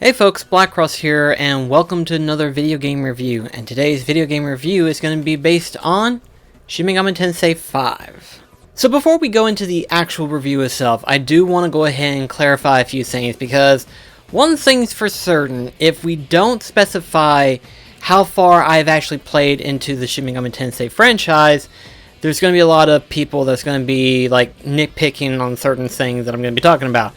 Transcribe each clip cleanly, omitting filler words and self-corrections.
Hey folks, BlackCross here, and welcome to another video game review. And today's video game review is going to be based on Shin Megami Tensei V. So before we go into the actual review itself, I do want to go ahead and clarify a few things, because one thing's for certain: if we don't specify how far I've actually played into the Shin Megami Tensei franchise, there's going to be a lot of people that's going to be like nitpicking on certain things that I'm going to be talking about.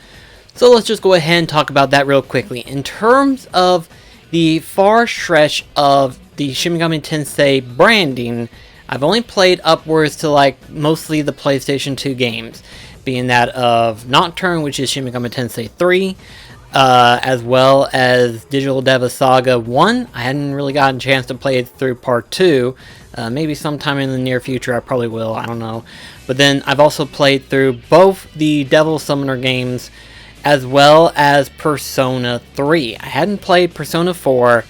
So let's just go ahead and talk about that real quickly. In terms of the far stretch of the Shin Megami Tensei branding, I've only played upwards to like mostly the PlayStation 2 games, being that of Nocturne, which is Shin Megami Tensei 3, as well as Digital Devil Saga 1. I hadn't really gotten a chance to play it through Part 2. Maybe sometime in the near future I probably will, I don't know. But then I've also played through both the Devil Summoner games, as well as Persona 3. I hadn't played Persona 4,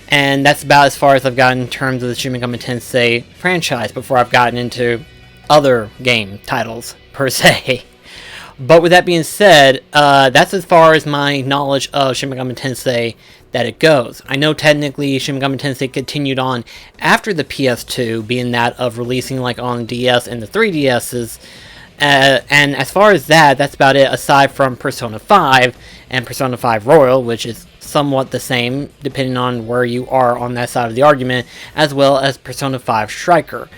and that's about as far as I've gotten in terms of the Shin Megami Tensei franchise before I've gotten into other game titles, per se. But with that being said, that's as far as my knowledge of Shin Megami Tensei that it goes. I know technically Shin Megami Tensei continued on after the PS2, being that of releasing like on DS and the 3DS's. And as far as that's about it, aside from Persona 5 and Persona 5 Royal, which is somewhat the same depending on where you are on that side of the argument, as well as Persona 5 Striker.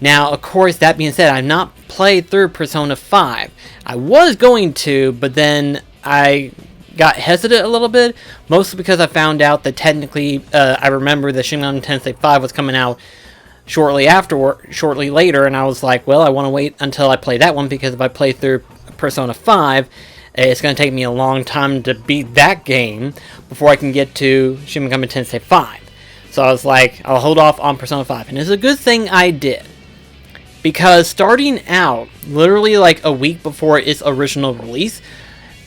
Now, of course, that being said, I've not played through Persona 5. I was going to, but then I got hesitant a little bit, mostly because I found out that technically, I remember that Shin Megami Tensei 5 was coming out shortly later, and I was like, well, I want to wait until I play that one, because if I play through Persona 5, it's going to take me a long time to beat that game before I can get to Shin Megami Tensei 5. So I was like, I'll hold off on Persona 5, and it's a good thing I did, because starting out, literally like a week before its original release,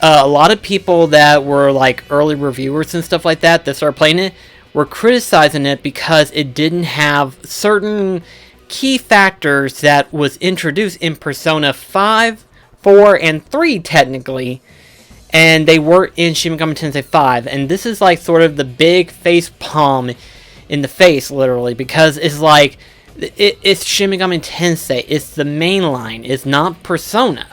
a lot of people that were like early reviewers and stuff like that started playing it were criticizing it because it didn't have certain key factors that was introduced in Persona 5, 4, and 3 technically, and they were in Shin Megami Tensei 5, and this is like sort of the big face palm in the face, literally, because it's like, it's Shin Megami Tensei, it's the main line, it's not Persona,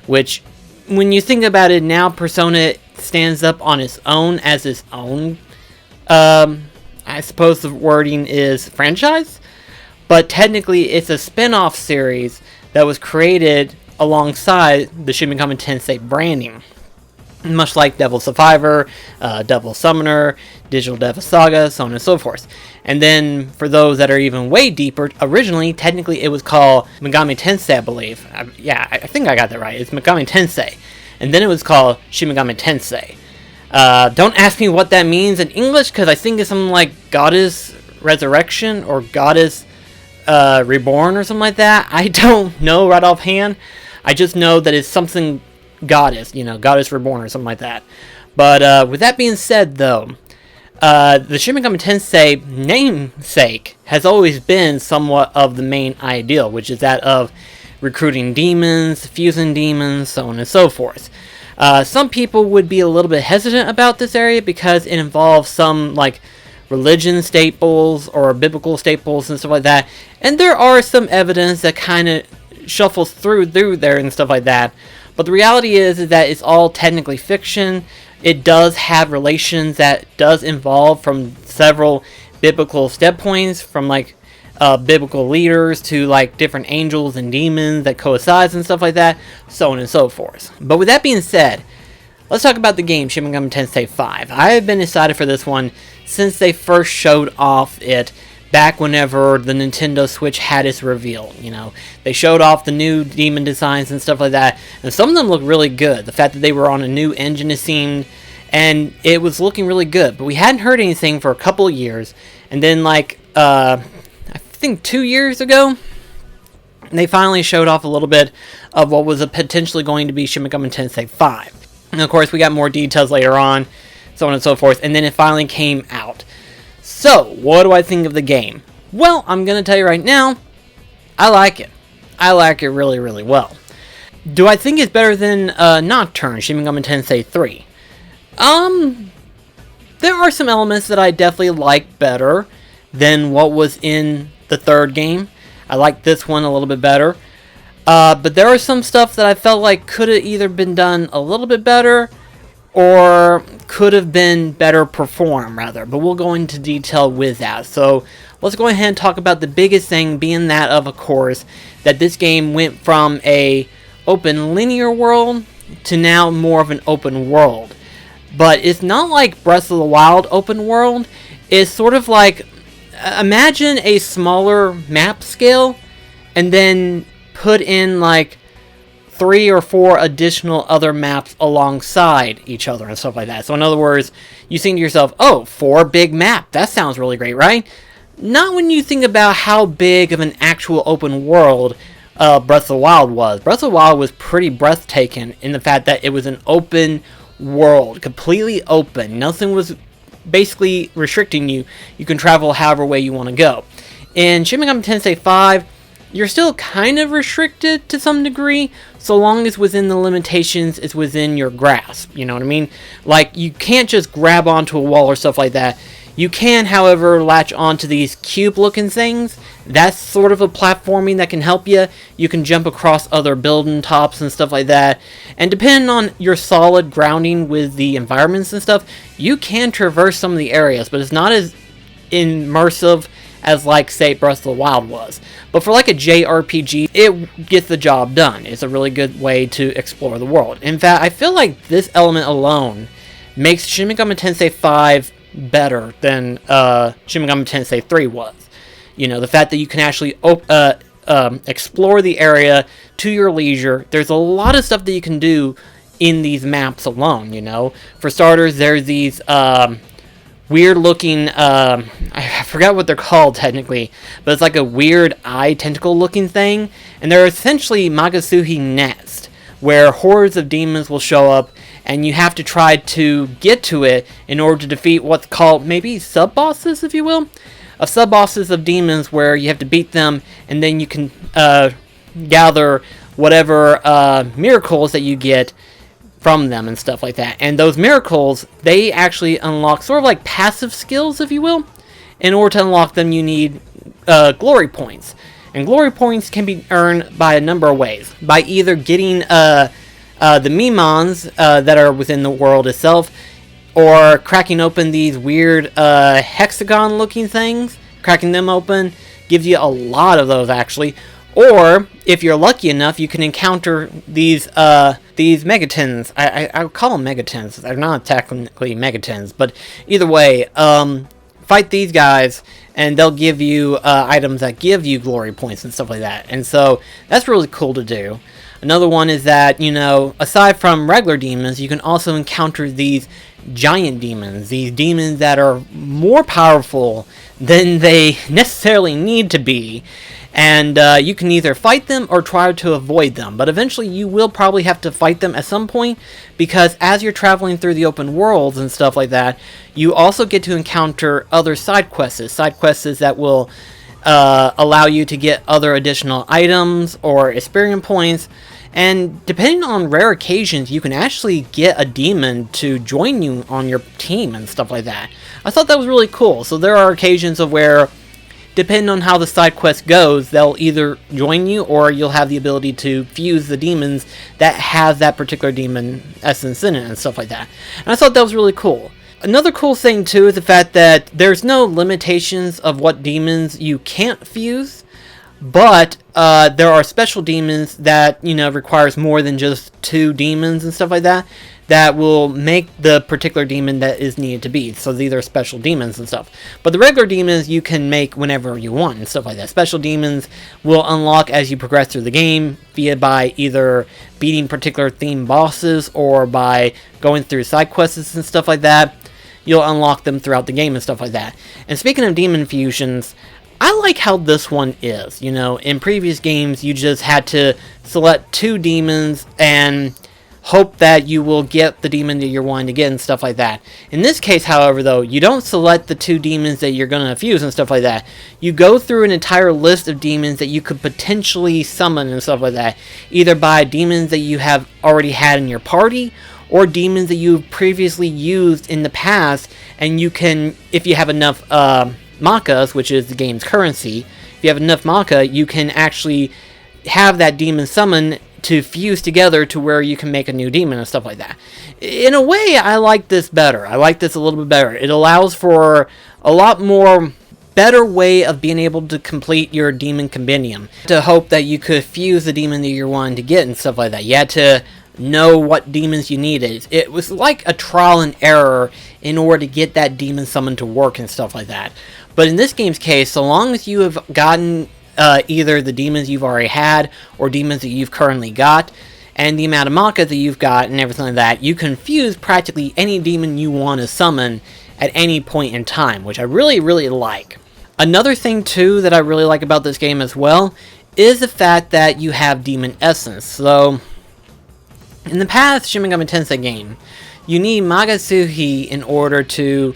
which, when you think about it now, Persona stands up on its own as its own, I suppose the wording is franchise, but technically it's a spin-off series that was created alongside the Shin Megami Tensei branding, much like Devil Survivor, Devil Summoner, Digital Devil Saga, so on and so forth. And then for those that are even way deeper, originally technically it was called Megami Tensei, I believe. I think I got that right. It's Megami Tensei, and then it was called Shin Megami Tensei. Don't ask me what that means in English, because I think it's something like Goddess Resurrection or Goddess Reborn or something like that. I don't know right offhand. I just know that it's something Goddess, Goddess Reborn or something like that. But with that being said, though, the Shin Megami Tensei namesake has always been somewhat of the main ideal, which is that of recruiting demons, fusing demons, so on and so forth. Some people would be a little bit hesitant about this area because it involves some like religion staples or biblical staples and stuff like that, and there are some evidence that kind of shuffles through there and stuff like that. But the reality is that it's all technically fiction. It does have relations that does involve from several biblical step points, from like biblical leaders to like different angels and demons that coincide and stuff like that, so on and so forth. But with that being said, let's talk about the game Shin Megami Tensei V. I have been excited for this one since they first showed off it back whenever the Nintendo Switch had its reveal. They showed off the new demon designs and stuff like that, and some of them look really good. The fact that they were on a new engine, it seemed, and it was looking really good. But we hadn't heard anything for a couple of years, and then like I think 2 years ago, they finally showed off a little bit of what was potentially going to be Shin Megami Tensei V. And of course, we got more details later on, so on and so forth, and then it finally came out. So, what do I think of the game? Well, I'm going to tell you right now, I like it. I like it really, really well. Do I think it's better than Nocturne, Shin Megami Tensei 3? there are some elements that I definitely like better than what was in the third game. I like this one a little bit better. But there are some stuff that I felt like could have either been done a little bit better or could have been better performed, rather. But we'll go into detail with that. So let's go ahead and talk about the biggest thing being that of course, that this game went from a open linear world to now more of an open world. But it's not like Breath of the Wild open world. It's sort of like, imagine a smaller map scale and then put in like 3 or 4 additional other maps alongside each other and stuff like that. So in other words, you think to yourself, oh, 4 big map. That sounds really great, right? Not when you think about how big of an actual open world Breath of the Wild was. Breath of the Wild was pretty breathtaking in the fact that it was an open world, completely open. Nothing was basically restricting you. You can travel however way you want to go. In Shin Megami Tensei V, you're still kind of restricted to some degree, so long as within the limitations it's within your grasp. You know what I mean? Like, you can't just grab onto a wall or stuff like that. You can, however, latch onto these cube-looking things. That's sort of a platforming that can help you. You can jump across other building tops and stuff like that. And depending on your solid grounding with the environments and stuff, you can traverse some of the areas, but it's not as immersive as, like, say, Breath of the Wild was. But for, like, a JRPG, it gets the job done. It's a really good way to explore the world. In fact, I feel like this element alone makes Shin Megami Tensei V better than Shin Megami Tensei 3 was. You know, the fact that you can actually explore the area to your leisure. There's a lot of stuff that you can do in these maps alone, you know. For starters, there's these weird looking, I forgot what they're called technically, but it's like a weird eye tentacle looking thing, and they're essentially Magasuhi Nest, where hordes of demons will show up, and you have to try to get to it in order to defeat what's called maybe sub-bosses, if you will. Of sub-bosses of demons where you have to beat them, and then you can gather whatever miracles that you get from them and stuff like that. And those miracles, they actually unlock sort of like passive skills, if you will. In order to unlock them, you need glory points. And glory points can be earned by a number of ways. By either getting the Mimons that are within the world itself, or cracking open these weird hexagon-looking things. Cracking them open gives you a lot of those, actually. Or, if you're lucky enough, you can encounter these megatons. I would call them megatons. They're not technically megatons, but either way, fight these guys, and they'll give you items that give you glory points and stuff like that. And so, that's really cool to do. Another one is that, you know, aside from regular demons, you can also encounter these giant demons. These demons that are more powerful than they necessarily need to be. And you can either fight them or try to avoid them. But eventually you will probably have to fight them at some point, because as you're traveling through the open worlds and stuff like that, you also get to encounter other side quests. Side quests that will allow you to get other additional items or experience points. And depending on rare occasions, you can actually get a demon to join you on your team and stuff like that. I thought that was really cool. So there are occasions of where, depending on how the side quest goes, they'll either join you or you'll have the ability to fuse the demons that have that particular demon essence in it and stuff like that. And I thought that was really cool. Another cool thing too is the fact that there's no limitations of what demons you can't fuse. But there are special demons that, you know, requires more than just 2 demons and stuff like that, that will make the particular demon that is needed to be. So these are special demons and stuff. But the regular demons you can make whenever you want and stuff like that. Special demons will unlock as you progress through the game, via by either beating particular theme bosses or by going through side quests and stuff like that. You'll unlock them throughout the game and stuff like that. And speaking of demon fusions, I like how this one is. You know, in previous games, you just had to select 2 demons and hope that you will get the demon that you're wanting to get and stuff like that. In this case, however, though, you don't select the 2 demons that you're going to fuse and stuff like that. You go through an entire list of demons that you could potentially summon and stuff like that, either by demons that you have already had in your party, or demons that you've previously used in the past, and you can, if you have enough Macas, which is the game's currency, if you have enough Maca, you can actually have that demon summon to fuse together to where you can make a new demon and stuff like that. In a way, I like this better. I like this a little bit better. It allows for a lot more better way of being able to complete your demon compendium, to hope that you could fuse the demon that you're wanting to get and stuff like that. You had to know what demons you needed. It was like a trial and error in order to get that demon summon to work and stuff like that. But in this game's case, so long as you have gotten either the demons you've already had or demons that you've currently got, and the amount of Maca that you've got and everything like that, you can fuse practically any demon you want to summon at any point in time, which I really, really like. Another thing too that I really like about this game as well is the fact that you have demon essence. So in the past Shin Megami Tensei game, you need Magasuhi in order to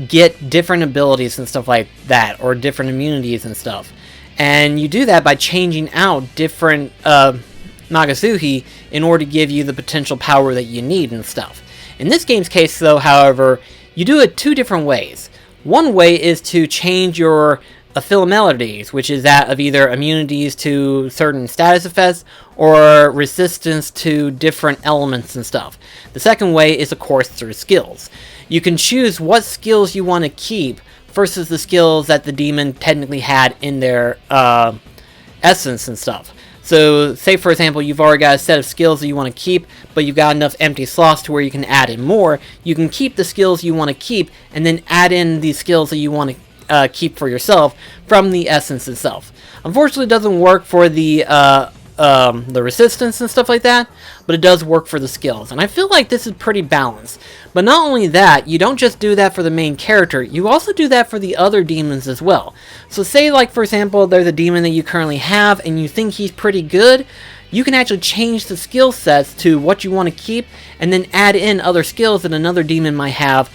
get different abilities and stuff like that, or different immunities and stuff. And you do that by changing out different Magasuhi in order to give you the potential power that you need and stuff. In this game's case though, however, you do it two different ways. One way is to change your affiliabilities, which is that of either immunities to certain status effects or resistance to different elements and stuff. The second way is of course through skills. You can choose what skills you want to keep versus the skills that the demon technically had in their essence and stuff. So say for example you've already got a set of skills that you want to keep, but you've got enough empty slots to where you can add in more. You can keep the skills you want to keep and then add in the skills that you want to keep for yourself from the essence itself. Unfortunately, it doesn't work for the resistance and stuff like that, but it does work for the skills, and I feel like this is pretty balanced. But not only that, you don't just do that for the main character, you also do that for the other demons as well. So say like for example there's a demon that you currently have and you think he's pretty good, you can actually change the skill sets to what you want to keep and then add in other skills that another demon might have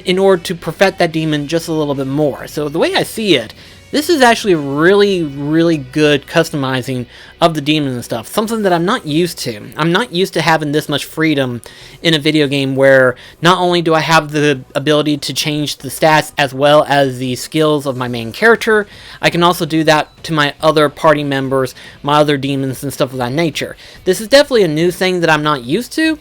in order to perfect that demon just a little bit more. So the way I see it, this is actually really, really good customizing of the demons and stuff. Something that I'm not used to. I'm not used to having this much freedom in a video game where not only do I have the ability to change the stats as well as the skills of my main character, I can also do that to my other party members, my other demons and stuff of that nature. This is definitely a new thing that I'm not used to,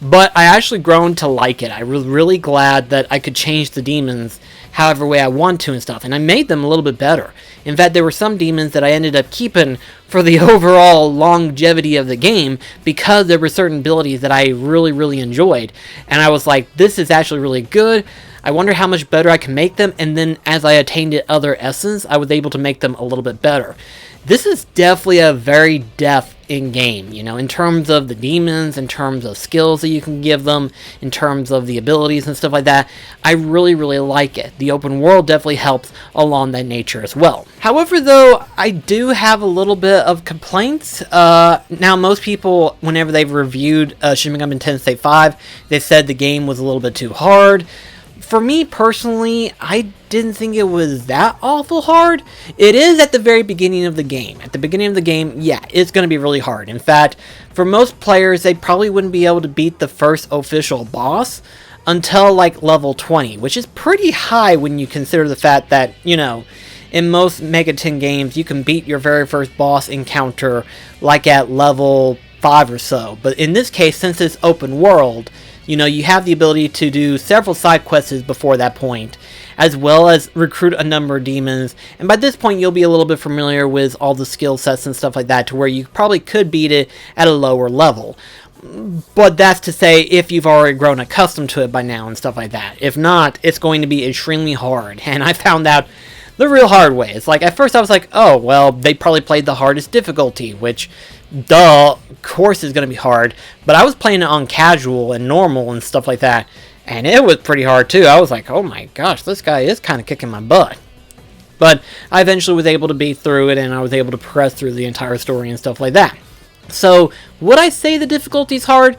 but I actually grown to like it. I was really glad that I could change the demons however way I want to and stuff, and I made them a little bit better. In fact, there were some demons that I ended up keeping for the overall longevity of the game because there were certain abilities that I really, really enjoyed, and I was like, this is actually really good. I wonder how much better I can make them, and then as I attained other essence, I was able to make them a little bit better. This is definitely a very depth in game, you know, in terms of the demons, in terms of skills that you can give them, in terms of the abilities and stuff like that. I really, really like it. The open world definitely helps along that nature as well. However, though, I do have a little bit of complaints. Now, most people, whenever they've reviewed Shin Megami Tensei V, they said the game was a little bit too hard. For me personally, I didn't think it was that awful hard. It is at the very beginning of the game. At the beginning of the game, yeah, it's going to be really hard. In fact, for most players, they probably wouldn't be able to beat the first official boss until like level 20, which is pretty high when you consider the fact that, you know, in most Megaton games, you can beat your very first boss encounter like at level 5 or so. But in this case, since it's open world, you know, you have the ability to do several side quests before that point, as well as recruit a number of demons, and by this point you'll be a little bit familiar with all the skill sets and stuff like that, to where you probably could beat it at a lower level. But that's to say if you've already grown accustomed to it by now and stuff like that. If not, it's going to be extremely hard, and I found out the real hard way. It's like, at first I was like, oh, well, they probably played the hardest difficulty, which, duh, of course is going to be hard, but I was playing it on casual and normal and stuff like that, and it was pretty hard too. I was like, oh my gosh, this guy is kind of kicking my butt. But I eventually was able to beat through it, and I was able to progress through the entire story and stuff like that. So, would I say the difficulty is hard?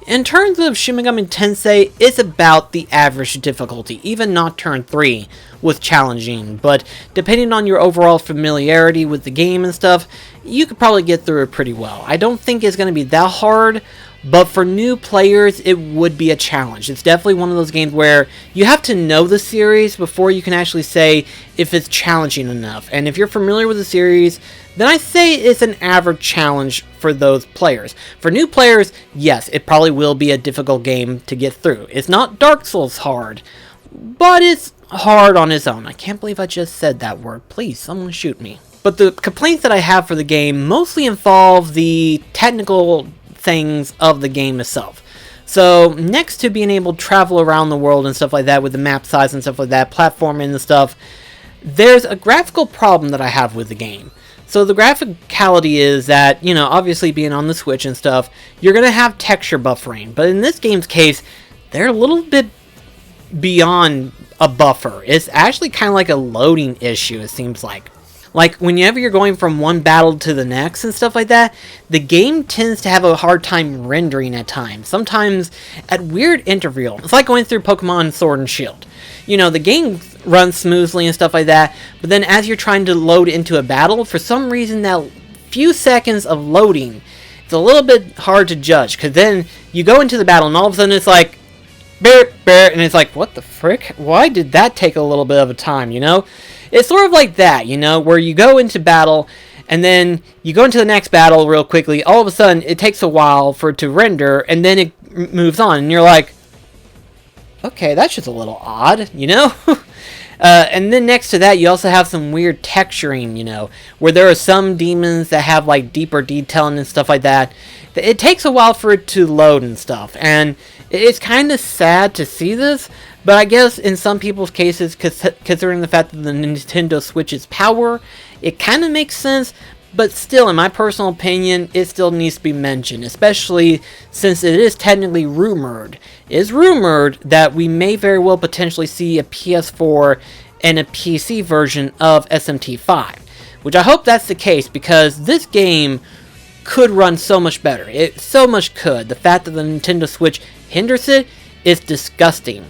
In terms of Shin Megami Tensei, it's about the average difficulty. Even Nocturne 3 was challenging, but depending on your overall familiarity with the game and stuff, you could probably get through it pretty well. I don't think it's going to be that hard, But for new players, it would be a challenge. It's definitely one of those games where you have to know the series before you can actually say if it's challenging enough. And if you're familiar with the series, then I say it's an average challenge for those players. For new players, yes, it probably will be a difficult game to get through. It's not Dark Souls hard, but it's hard on its own. I can't believe I just said that word. Please, someone shoot me. But the complaints that I have for the game mostly involve the technical things of the game itself. So next to being able to travel around the world and stuff like that with the map size and stuff like that, platforming and stuff, there's a graphical problem that I have with the game. So the graphicality is that, you know, obviously being on the Switch and stuff, you're going to have texture buffering. But in this game's case, they're a little bit beyond a buffer. It's actually kind of like a loading issue, it seems like. Like, whenever you're going from one battle to the next and stuff like that, the game tends to have a hard time rendering at times. Sometimes at weird intervals. It's like going through Pokemon Sword and Shield. You know, the game runs smoothly and stuff like that, but then as you're trying to load into a battle, for some reason that few seconds of loading, it's a little bit hard to judge. Because then you go into the battle and all of a sudden it's like, bear, and it's like, what the frick? Why did that take a little bit of a time, you know? It's sort of like that, you know, where you go into battle, and then you go into the next battle real quickly. All of a sudden, it takes a while for it to render, and then it moves on, and you're like, okay, that's just a little odd, you know? And then next to that, you also have some weird texturing, you know, where there are some demons that have, like, deeper detailing and stuff like that. It takes a while for it to load and stuff, and it's kind of sad to see this, but I guess in some people's cases, considering the fact that the Nintendo Switch's power, it kind of makes sense, but still, in my personal opinion, it still needs to be mentioned, especially since it is technically rumored. It is rumored that we may very well potentially see a PS4 and a PC version of SMT5, which I hope that's the case, because this game could run so much better. It so much could. The fact that the Nintendo Switch hinders it is disgusting.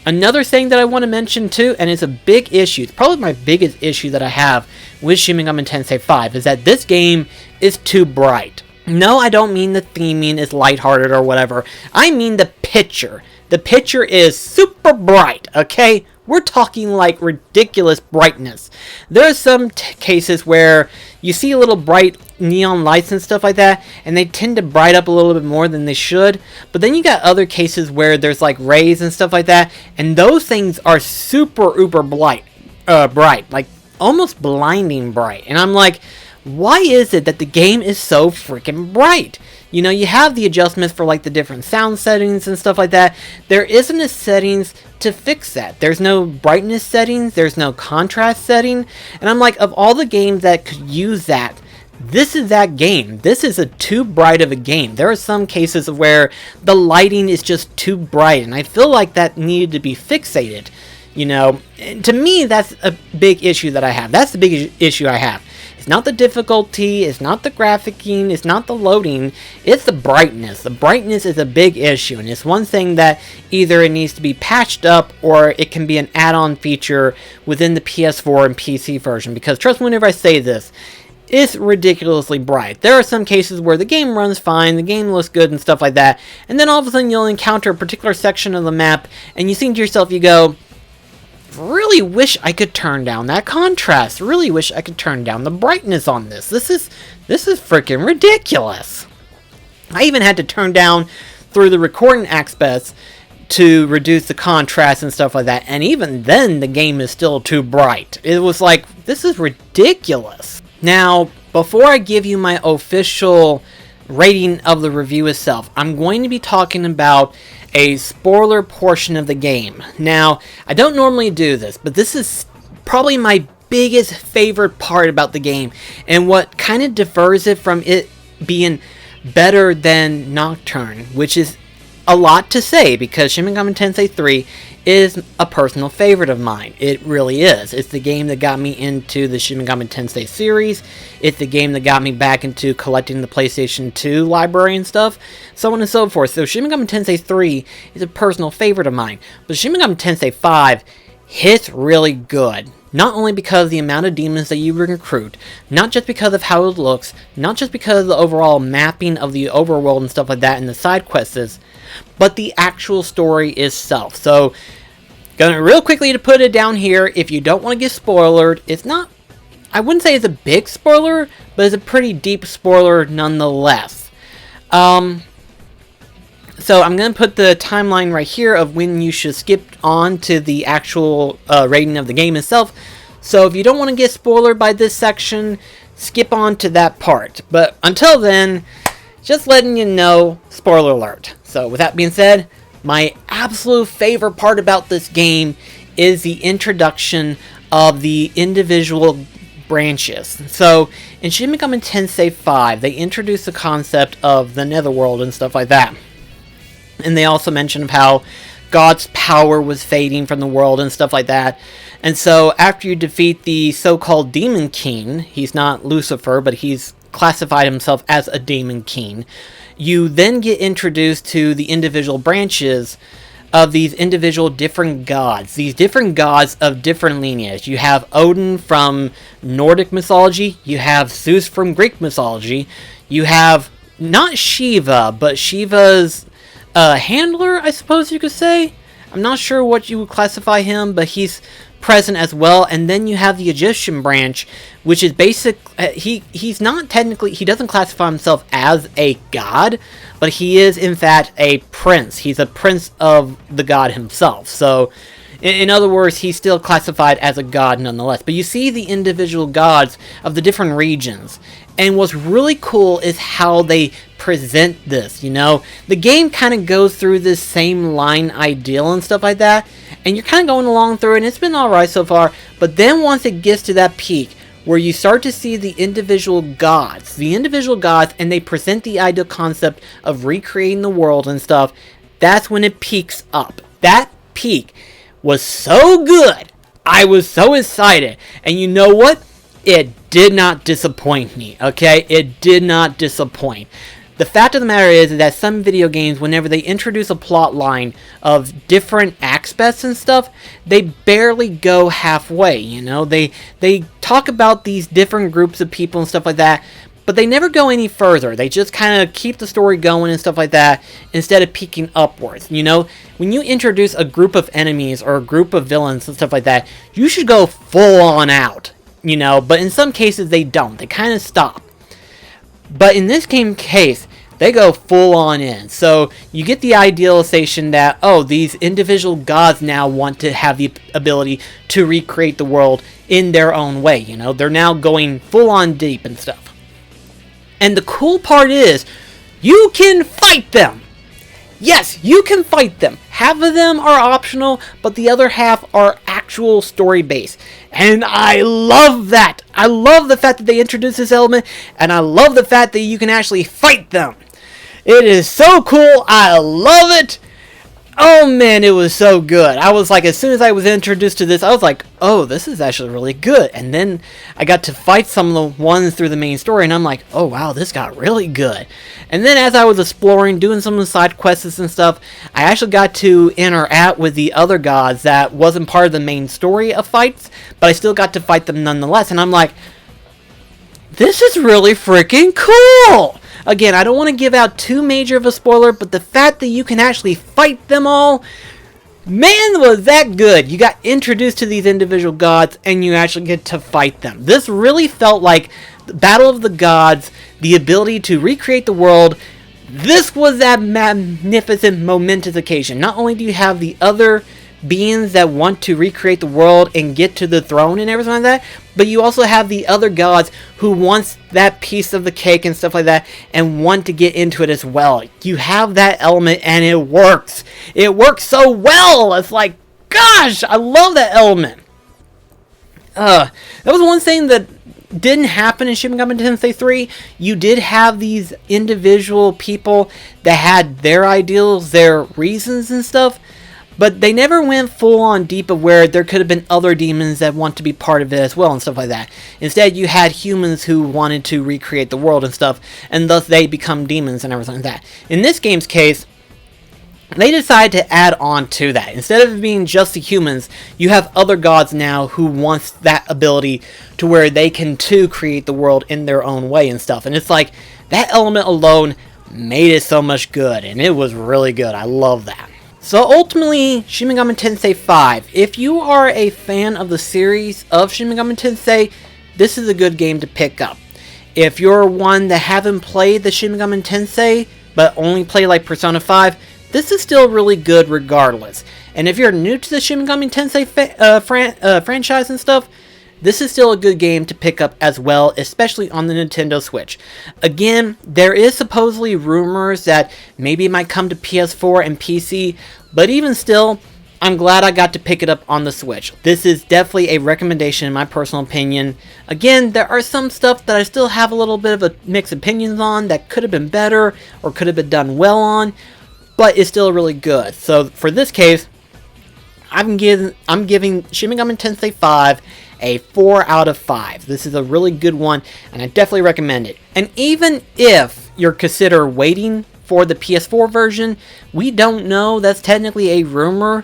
Another thing that I want to mention too, and it's a big issue, it's probably my biggest issue that I have with Shin Megami Tensei V, is that this game is too bright. No, I don't mean the theming is lighthearted or whatever. I mean the picture. The picture is super bright, okay? We're talking like ridiculous brightness. There are some cases where you see a little bright neon lights and stuff like that, and they tend to bright up a little bit more than they should. But then you got other cases where there's like rays and stuff like that, and those things are super uber bright, like almost blinding bright. And I'm like, why is it that the game is so freaking bright? You know, you have the adjustments for like the different sound settings and stuff like that. There isn't a settings to fix that. There's no brightness settings, there's no contrast setting, and I'm like, of all the games that could use that, this is that game. This is a too bright of a game. There are some cases where the lighting is just too bright, and I feel like that needed to be fixated. You know, and to me, that's a big issue that I have. That's the big issue I have. It's not the difficulty, it's not the graphicing, it's not the loading, it's the brightness. The brightness is a big issue, and it's one thing that either it needs to be patched up or it can be an add-on feature within the PS4 and PC version, because trust me whenever I say this, it's ridiculously bright. There are some cases where the game runs fine, the game looks good and stuff like that, and then all of a sudden you'll encounter a particular section of the map, and you think to yourself, you go, really wish I could turn down that contrast. Really wish I could turn down the brightness on this. This is freaking ridiculous. I even had to turn down through the recording aspects to reduce the contrast and stuff like that. And even then, the game is still too bright. It was like, this is ridiculous. Now, before I give you my official rating of the review itself, I'm going to be talking about a spoiler portion of the game. Now, I don't normally do this, but this is probably my biggest favorite part about the game, and what kind of differs it from it being better than Nocturne, which is a lot to say, because Shin Megami Tensei 3 is a personal favorite of mine. It really is. It's the game that got me into the Shin Megami Tensei series. It's the game that got me back into collecting the PlayStation 2 library and stuff, so on and so forth. So Shin Megami Tensei 3 is a personal favorite of mine. But Shin Megami Tensei 5 hits really good. Not only because of the amount of demons that you recruit, not just because of how it looks, not just because of the overall mapping of the overworld and stuff like that and the side quests, but the actual story itself. So, gonna real quickly to put it down here, if you don't want to get spoiled, it's not, I wouldn't say it's a big spoiler, but it's a pretty deep spoiler nonetheless. So I'm going to put the timeline right here of when you should skip on to the actual rating of the game itself. So if you don't want to get spoiled by this section, skip on to that part. But until then, just letting you know, spoiler alert. So with that being said, my absolute favorite part about this game is the introduction of the individual branches. So in Shin Megami Tensei V, they introduced the concept of the netherworld and stuff like that. And they also mentioned how God's power was fading from the world and stuff like that. And so after you defeat the so-called Demon King, he's not Lucifer, but he's classified himself as a Demon King, you then get introduced to the individual branches of these individual different gods. These different gods of different lineage. You have Odin from Nordic mythology. You have Zeus from Greek mythology. You have not Shiva, but Shiva's handler, I suppose you could say. I'm not sure what you would classify him, but he's present as well. And then you have the Egyptian branch, which is he's not technically, he doesn't classify himself as a god, but he is in fact a prince. He's a prince of the god himself. So in other words, he's still classified as a god nonetheless. But you see the individual gods of the different regions. And what's really cool is how they present this, you know? The game kind of goes through this same line ideal and stuff like that. And you're kind of going along through it, and it's been alright so far. But then once it gets to that peak, where you start to see the individual gods, and they present the ideal concept of recreating the world and stuff, that's when it peaks up. That peak was so good. I was so excited. And you know what? It did not disappoint me, okay? It did not disappoint. The fact of the matter is that some video games, whenever they introduce a plot line of different aspects and stuff, they barely go halfway, you know? They talk about these different groups of people and stuff like that, but they never go any further. They just kind of keep the story going and stuff like that instead of peaking upwards, you know? When you introduce a group of enemies or a group of villains and stuff like that, you should go full on out, you know? But in some cases, they don't. They kind of stop. But in this case, they go full on in. So you get the idealization that, oh, these individual gods now want to have the ability to recreate the world in their own way, you know? They're now going full on deep and stuff. And the cool part is, you can fight them! Yes, you can fight them. Half of them are optional, but the other half are actual story based. And I love that. I love the fact that they introduced this element, and I love the fact that you can actually fight them. It is so cool. I love it. Oh man, it was so good. I was like, as soon as I was introduced to this, I was like, oh, this is actually really good. And then I got to fight some of the ones through the main story, and I'm like, oh wow, this got really good. And then as I was exploring, doing some of the side quests and stuff, I actually got to interact with the other gods that wasn't part of the main story of fights, but I still got to fight them nonetheless. And I'm like, this is really freaking cool! Again, I don't want to give out too major of a spoiler, but the fact that you can actually fight them all, man, was that good. You got introduced to these individual gods, and you actually get to fight them. This really felt like the Battle of the Gods, the ability to recreate the world. This was that magnificent, momentous occasion. Not only do you have the other beings that want to recreate the world and get to the throne and everything like that, but you also have the other gods who wants that piece of the cake and stuff like that and want to get into it as well. You have that element, and it works. It works so well. It's like, gosh, I love that element. That was one thing that didn't happen in Shin Megami Tensei 3. You did have these individual people that had their ideals, their reasons and stuff, but they never went full on deep of where there could have been other demons that want to be part of it as well and stuff like that. Instead, you had humans who wanted to recreate the world and stuff, and thus they become demons and everything like that. In this game's case, They decide to add on to that. Instead of being just the humans, you have other gods now who wants that ability to where they can too create the world in their own way and stuff. And it's like, that element alone made it so much good, and it was really good. I love that. So ultimately, Shin Megami Tensei V, if you are a fan of the series of Shin Megami Tensei, this is a good game to pick up. If you're one that haven't played the Shin Megami Tensei, but only play like Persona 5, this is still really good regardless. And if you're new to the Shin Megami Tensei franchise and stuff, this is still a good game to pick up as well, especially on the Nintendo Switch. Again, there is supposedly rumors that maybe it might come to PS4 and PC, but even still, I'm glad I got to pick it up on the Switch. This is definitely a recommendation in my personal opinion. Again, there are some stuff that I still have a little bit of a mixed opinions on that could have been better or could have been done well on, but it's still really good. So for this case, I'm giving Shin Megami Tensei V a 4 out of 5. This is a really good one, and I definitely recommend it. And even if you're consider waiting for the PS4 version, we don't know. That's technically a rumor.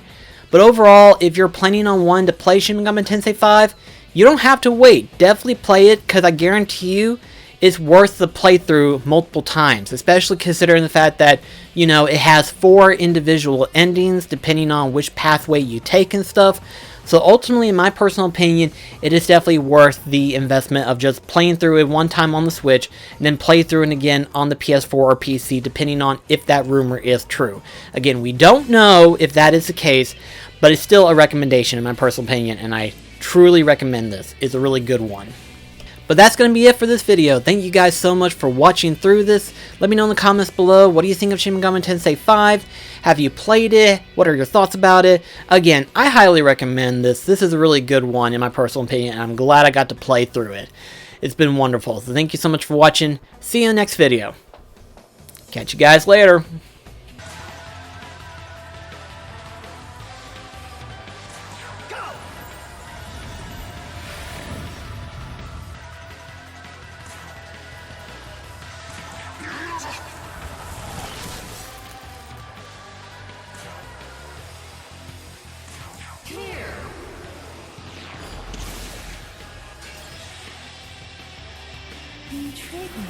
But overall, if you're planning on wanting to play Shin Megami Tensei V, you don't have to wait. Definitely play it, because I guarantee you, it's worth the playthrough multiple times, especially considering the fact that, you know, it has 4 individual endings depending on which pathway you take and stuff. So ultimately, in my personal opinion, it is definitely worth the investment of just playing through it one time on the Switch, and then play through it again on the PS4 or PC, depending on if that rumor is true. Again, we don't know if that is the case, but it's still a recommendation in my personal opinion, and I truly recommend this. It's a really good one. But that's going to be it for this video. Thank you guys so much for watching through this. Let me know in the comments below, what do you think of Shin Megami Tensei V? Have you played it? What are your thoughts about it? Again, I highly recommend this. This is a really good one in my personal opinion, and I'm glad I got to play through it. It's been wonderful. So thank you so much for watching. See you in the next video. Catch you guys later. Intriguing.